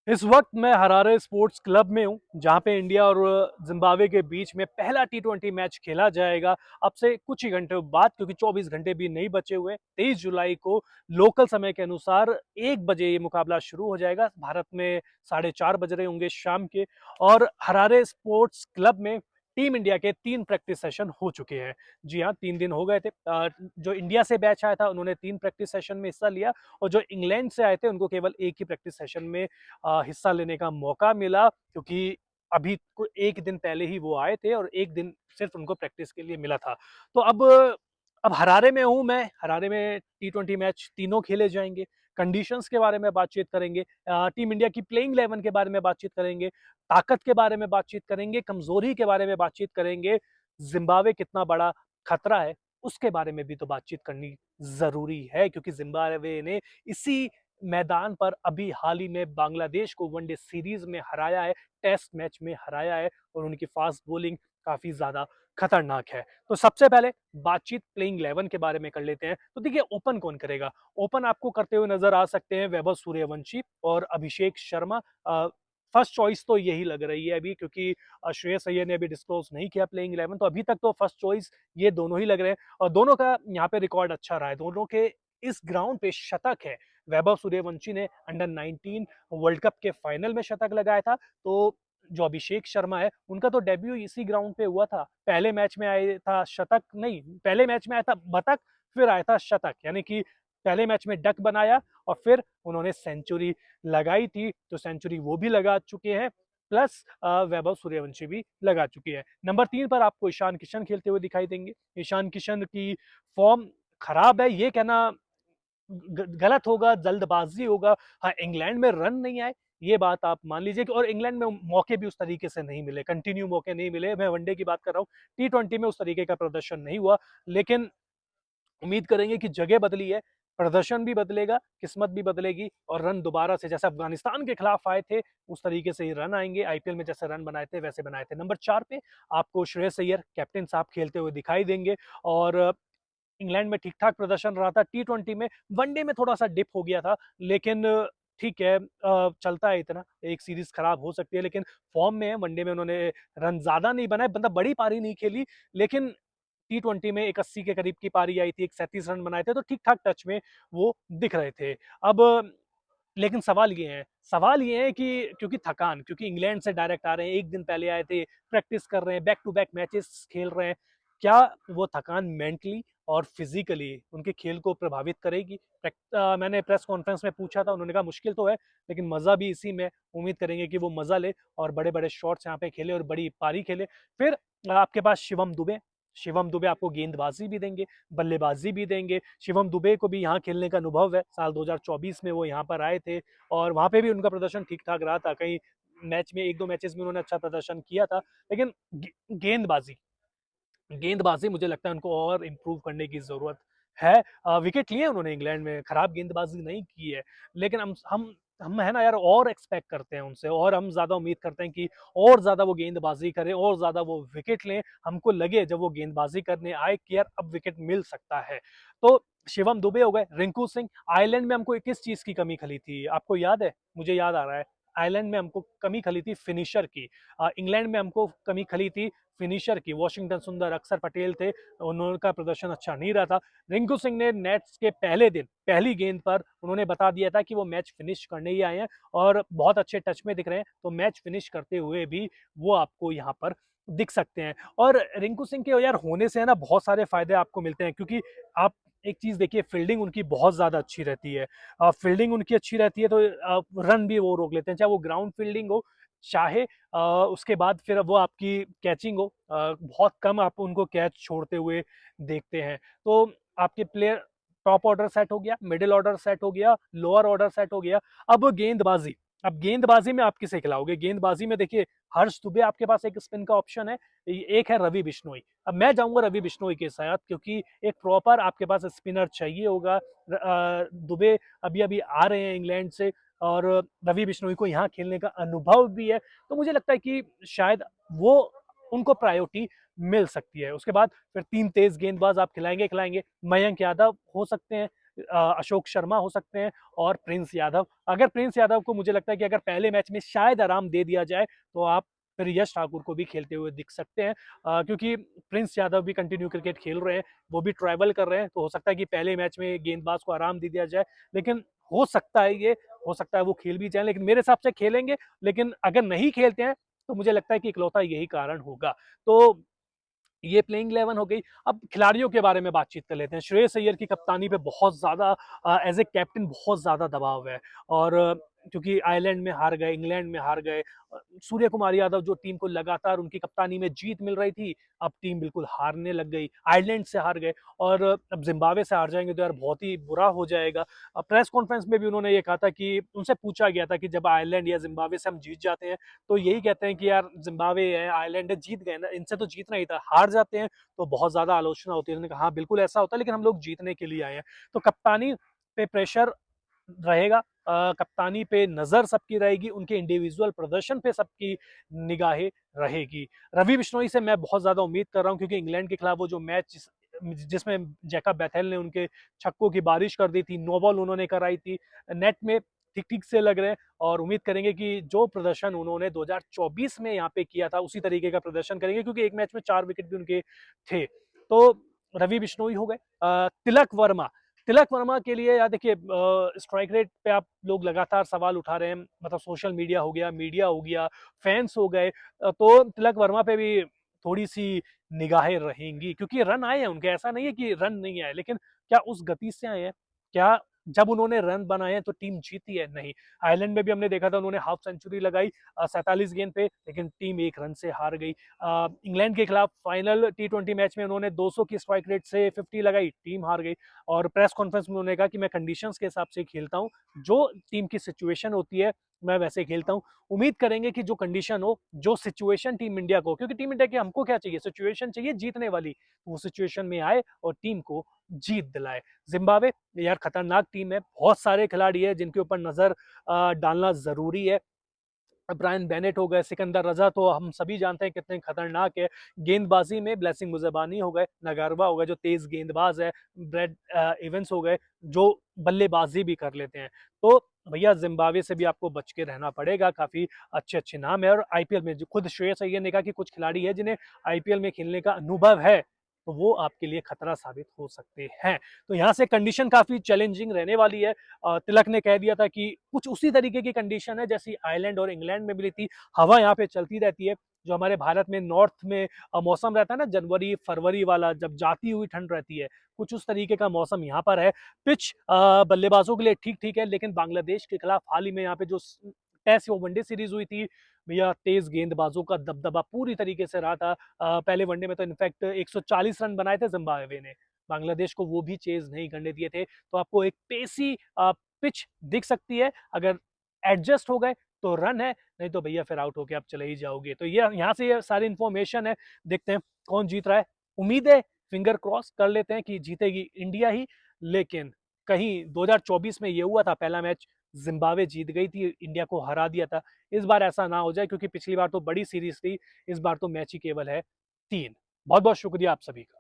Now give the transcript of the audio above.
इस वक्त मैं हरारे स्पोर्ट्स क्लब में हूं, जहां पे इंडिया और जिम्बाब्वे के बीच में पहला टी20 मैच खेला जाएगा अब से कुछ ही घंटे बाद, क्योंकि 24 घंटे भी नहीं बचे हुए। 23 जुलाई को लोकल समय के अनुसार 1 बजे ये मुकाबला शुरू हो जाएगा। भारत में 4:30 बज रहे होंगे शाम के। और हरारे स्पोर्ट्स क्लब में टीम इंडिया के 3 प्रैक्टिस सेशन हो चुके हैं। जी हाँ, 3 दिन हो गए थे। जो इंडिया से बैच आया था उन्होंने 3 प्रैक्टिस सेशन में हिस्सा लिया, और जो इंग्लैंड से आए थे उनको केवल एक ही प्रैक्टिस सेशन में हिस्सा लेने का मौका मिला, क्योंकि अभी एक दिन पहले ही वो आए थे और एक दिन सिर्फ उनको प्रैक्टिस के लिए मिला था। तो अब हरारे में हूं मैं। हरारे में टी20 मैच तीनों खेले जाएंगे। कंडीशंस के बारे में बातचीत करेंगे, टीम इंडिया की प्लेइंग 11 के बारे में बातचीत करेंगे, ताकत के बारे में बातचीत करेंगे, कमजोरी के बारे में बातचीत करेंगे, जिम्बाब्वे कितना बड़ा खतरा है उसके बारे में भी तो बातचीत करनी जरूरी है, क्योंकि जिम्बाब्वे ने इसी मैदान पर अभी हाल ही में बांग्लादेश को वनडे सीरीज में हराया है, टेस्ट मैच में हराया है, और उनकी फास्ट बॉलिंग काफी ज्यादा खतरनाक है। तो सबसे पहले बातचीत प्लेइंग 11 के बारे में कर लेते हैं। तो देखिए, ओपन कौन करेगा? ओपन आपको करते हुए नजर आ सकते हैं वैभव सूर्यवंशी और अभिषेक शर्मा। फर्स्ट चॉइस तो यही लग रही है अभी, क्योंकि श्रेयस अय्यर ने अभी डिस्क्लोज नहीं किया प्लेइंग 11, तो अभी तक तो फर्स्ट चॉइस ये दोनों ही लग रहे हैं। और दोनों का यहाँ पे रिकॉर्ड अच्छा रहा है, दोनों के इस ग्राउंड पे शतक है। वैभव सूर्यवंशी ने अंडर 19 वर्ल्ड कप के फाइनल में शतक लगाया था। तो जो अभिषेक शर्मा है उनका तो डेब्यू इसी ग्राउंड पे हुआ था। पहले मैच में आया था शतक, नहीं, पहले मैच में आया था बतक, फिर आया था शतक, यानी कि पहले मैच में डक बनाया और फिर उन्होंने सेंचुरी लगाई थी। तो सेंचुरी वो भी लगा चुके हैं, प्लस वैभव सूर्यवंशी भी लगा चुकी है। नंबर 3 पर आपको ईशान किशन खेलते हुए दिखाई देंगे। ईशान किशन की फॉर्म खराब है ये कहना गलत होगा, जल्दबाजी होगा। हाँ, इंग्लैंड में रन नहीं आए ये बात आप मान लीजिए कि, और इंग्लैंड में मौके भी उस तरीके से नहीं मिले, कंटिन्यू मौके नहीं मिले। मैं वनडे की बात कर रहा हूँ, टी20 में उस तरीके का प्रदर्शन नहीं हुआ। लेकिन उम्मीद करेंगे कि जगह बदली है, प्रदर्शन भी बदलेगा, किस्मत भी बदलेगी, और रन दोबारा से जैसे अफगानिस्तान के खिलाफ आए थे उस तरीके से ही रन आएंगे। आईपीएल में जैसे रन बनाए थे वैसे बनाए थे। नंबर 4 पे आपको श्रेयस अय्यर कैप्टन साहब खेलते हुए दिखाई देंगे। और इंग्लैंड में ठीक ठाक प्रदर्शन रहा था टी20 में। वनडे में थोड़ा सा डिप हो गया था, लेकिन ठीक है, चलता है, इतना एक सीरीज खराब हो सकती है, लेकिन फॉर्म में है। वनडे में उन्होंने रन ज्यादा नहीं बनाए, मतलब बड़ी पारी नहीं खेली, लेकिन टी20 में एक 80 के करीब की पारी आई थी, एक 37 रन बनाए थे, तो ठीक ठाक टच में वो दिख रहे थे। अब लेकिन सवाल ये है कि क्योंकि इंग्लैंड से डायरेक्ट आ रहे हैं, एक दिन पहले आए थे, प्रैक्टिस कर रहे हैं, बैक टू बैक मैचेस खेल रहे हैं, क्या वो थकान मेंटली और फिजिकली उनके खेल को प्रभावित करेगी? मैंने प्रेस कॉन्फ्रेंस में पूछा था, उन्होंने कहा मुश्किल तो है, लेकिन मजा भी इसी में। उम्मीद करेंगे कि वो मजा ले और बड़े बड़े शॉट्स यहाँ पे खेले और बड़ी पारी खेले। फिर आपके पास शिवम दुबे आपको गेंदबाजी भी देंगे, बल्लेबाजी भी देंगे। शिवम दुबे को भी यहाँ खेलने का अनुभव है, साल 2024 में वो यहाँ पर आए थे और वहाँ पे भी उनका प्रदर्शन ठीक ठाक रहा था। कई मैच में, एक दो मैचेस में उन्होंने अच्छा प्रदर्शन किया था, लेकिन गेंदबाजी गेंदबाजी मुझे लगता है उनको और इम्प्रूव करने की जरूरत है। विकेट लिए उन्होंने इंग्लैंड में, खराब गेंदबाजी नहीं की है, लेकिन हम है ना यार, और एक्सपेक्ट करते हैं उनसे, और हम ज्यादा उम्मीद करते हैं कि और ज्यादा वो गेंदबाजी करें, और ज्यादा वो विकेट लें। हमको लगे जब वो गेंदबाजी करने आए कि यार अब विकेट मिल सकता है। तो शिवम दुबे हो गए। रिंकू सिंह, आयरलैंड में हमको किस चीज की कमी खली थी आपको याद है? मुझे याद आ रहा है, आयरलैंड में हमको कमी खली थी फिनिशर की। इंग्लैंड में हमको कमी खली थी फिनिशर की। वॉशिंगटन सुंदर, अक्षर पटेल थे, उनका प्रदर्शन अच्छा नहीं रहा था। रिंकू सिंह ने नेट्स के पहले दिन, पहली गेंद पर उन्होंने बता दिया था कि वो मैच फिनिश करने ही आए हैं, और बहुत अच्छे टच में दिख रहे हैं, तो मैच फिनिश करते हुए भी वो आपको यहाँ पर दिख सकते हैं। और रिंकू सिंह के यार होने से है ना बहुत सारे फायदे आपको मिलते हैं, क्योंकि आप एक चीज देखिए, फील्डिंग उनकी बहुत ज्यादा अच्छी रहती है। फील्डिंग उनकी अच्छी रहती है तो रन भी वो रोक लेते हैं, चाहे वो ग्राउंड फील्डिंग हो, चाहे उसके बाद फिर वो आपकी कैचिंग हो। बहुत कम आप उनको कैच छोड़ते हुए देखते हैं। तो आपके प्लेयर, टॉप ऑर्डर सेट हो गया, मिडिल ऑर्डर सेट हो गया, लोअर ऑर्डर सेट हो गया। अब गेंदबाजी में आप किसे खिलाओगे? गेंदबाजी में देखिए, हर्ष दुबे आपके पास एक स्पिन का ऑप्शन है, एक है रवि बिश्नोई। अब मैं जाऊंगा रवि बिश्नोई के साथ, क्योंकि एक प्रॉपर आपके पास स्पिनर चाहिए होगा। दुबे अभी अभी आ रहे हैं इंग्लैंड से, और रवि बिश्नोई को यहाँ खेलने का अनुभव भी है, तो मुझे लगता है कि शायद वो उनको प्रायोरिटी मिल सकती है। उसके बाद फिर 3 तेज गेंदबाज आप खिलाएंगे। मयंक यादव हो सकते हैं, अशोक शर्मा हो सकते हैं और प्रिंस यादव। अगर प्रिंस यादव को मुझे लगता है कि अगर पहले मैच में शायद आराम दे दिया जाए तो आप फिर यश ठाकुर को भी खेलते हुए दिख सकते हैं, क्योंकि प्रिंस यादव भी कंटिन्यू क्रिकेट खेल रहे हैं, वो भी ट्रैवल कर रहे हैं, तो हो सकता है कि पहले मैच में गेंदबाज को आराम दे दिया जाए। लेकिन हो सकता है ये, हो सकता है वो खेल भी जाए, लेकिन मेरे हिसाब से खेलेंगे। लेकिन अगर नहीं खेलते हैं तो मुझे लगता है कि इकलौता यही कारण होगा। तो ये प्लेइंग 11 हो गई। अब खिलाड़ियों के बारे में बातचीत कर लेते हैं। श्रेयस अय्यर की कप्तानी पे बहुत ज़्यादा एज़ ए कैप्टन बहुत ज़्यादा दबाव है, और क्योंकि आयरलैंड में हार गए, इंग्लैंड में हार गए। सूर्य कुमार यादव जो टीम को लगातार उनकी कप्तानी में जीत मिल रही थी, अब टीम बिल्कुल हारने लग गई। आयरलैंड से हार गए और अब ज़िम्बाब्वे से हार जाएँगे तो यार बहुत ही बुरा हो जाएगा। प्रेस कॉन्फ्रेंस में भी उन्होंने ये कहा था कि उनसे पूछा गया था कि जब आयरलैंड या ज़िम्बाब्वे से हम जीत जाते हैं तो यही कहते हैं कि यार ज़िम्बाब्वे है, आयरलैंड है, जीत गए ना, इनसे तो जीतना ही था। हार जाते हैं तो बहुत ज़्यादा आलोचना होती है। उन्होंने कहा हाँ, बिल्कुल ऐसा होता है, लेकिन हम लोग जीतने के लिए आए हैं। तो कप्तानी पे प्रेशर रहेगा, कप्तानी पे नज़र सबकी रहेगी, उनके इंडिविजुअल प्रदर्शन पे सबकी निगाहें रहेगी। रवि बिश्नोई से मैं बहुत ज़्यादा उम्मीद कर रहा हूँ, क्योंकि इंग्लैंड के खिलाफ वो जो मैच जिसमें जैकब बैथेल ने उनके छक्कों की बारिश कर दी थी, नो बॉल उन्होंने कराई थी, नेट में ठीक-ठीक से लग रहे हैं, और उम्मीद करेंगे कि जो प्रदर्शन उन्होंने 2024 में यहाँ पे किया था, उसी तरीके का प्रदर्शन करेंगे, क्योंकि एक मैच में 4 विकेट भी उनके थे। तो रवि बिश्नोई हो गए। तिलक वर्मा के लिए यार देखिए, स्ट्राइक रेट पे आप लोग लगातार सवाल उठा रहे हैं, मतलब सोशल मीडिया हो गया, मीडिया हो गया, फैंस हो गए, तो तिलक वर्मा पे भी थोड़ी-सी निगाहें रहेंगी, क्योंकि रन आए हैं उनके, ऐसा नहीं है कि रन नहीं आए, लेकिन क्या उस गति से आए हैं? क्या जब उन्होंने रन बनाए हैं तो टीम जीती है? नहीं। आयरलैंड में भी हमने देखा था, उन्होंने हाफ सेंचुरी लगाई 47 गेंद पे, लेकिन टीम 1 रन से हार गई। इंग्लैंड के खिलाफ फाइनल टी20 मैच में उन्होंने 200 की स्ट्राइक रेट से 50 लगाई, टीम हार गई। और प्रेस कॉन्फ्रेंस में उन्होंने कहा कि मैं कंडीशंस के हिसाब से खेलता हूँ, जो टीम की सिचुएशन होती है मैं वैसे खेलता हूँ। उम्मीद करेंगे कि जो कंडीशन हो, जो सिचुएशन टीम इंडिया को, क्योंकि टीम इंडिया की हमको क्या चाहिए, सिचुएशन चाहिए जीतने वाली, वो सिचुएशन में आए और टीम को जीत दिलाए। जिम्बाब्वे यार खतरनाक टीम है, बहुत सारे खिलाड़ी है जिनके ऊपर नजर डालना जरूरी है। ब्रायन बेनेट हो गए, सिकंदर रजा तो हम सभी जानते हैं कितने खतरनाक है। गेंदबाजी में ब्लेसिंग मुजबानी हो गए, नगारवा हो गए जो तेज गेंदबाज है, ब्रेड इवेंस हो गए जो बल्लेबाजी भी कर लेते हैं। तो भैया जिम्बाब्वे से भी आपको बच के रहना पड़ेगा, काफी अच्छे अच्छे नाम है। और आईपीएल में जो खुद श्रेयस अय्यर ने कहा कि कुछ खिलाड़ी है जिन्हें आईपीएल में खेलने का अनुभव है, तो वो आपके लिए खतरा साबित हो सकते हैं। तो यहाँ से कंडीशन काफी चैलेंजिंग रहने वाली है। तिलक ने कह दिया था कि कुछ उसी तरीके की कंडीशन है जैसी आयरलैंड और इंग्लैंड में मिली थी। हवा यहाँ पे चलती रहती है, जो हमारे भारत में नॉर्थ में मौसम रहता है ना, जनवरी फरवरी वाला, जब जाती हुई ठंड रहती है, कुछ उस तरीके का मौसम यहाँ पर है। पिच बल्लेबाजों के लिए ठीक ठीक है, लेकिन बांग्लादेश के खिलाफ हाल ही में यहाँ पे जो टेस्ट और वनडे सीरीज हुई थी, भैया तेज गेंदबाजों का दबदबा पूरी तरीके से रहा था। पहले वनडे में तो इनफैक्ट 140 रन बनाए थे जिम्बाब्वे ने, बांग्लादेश को वो भी चेज नहीं करने दिए थे। तो आपको एक पेसी पिच दिख सकती है, अगर एडजस्ट हो गए तो रन है, नहीं तो भैया फिर आउट होके आप चले ही जाओगे। तो ये यहाँ से ये सारी इन्फॉर्मेशन है, देखते हैं कौन जीत रहा है। उम्मीद है, फिंगर क्रॉस कर लेते हैं कि जीतेगी इंडिया ही, लेकिन कहीं 2024 में ये हुआ था, पहला मैच जिम्बाब्वे जीत गई थी, इंडिया को हरा दिया था। इस बार ऐसा ना हो जाए, क्योंकि पिछली बार तो बड़ी सीरीज थी, इस बार तो मैच ही केवल है 3। बहुत बहुत शुक्रिया आप सभी का।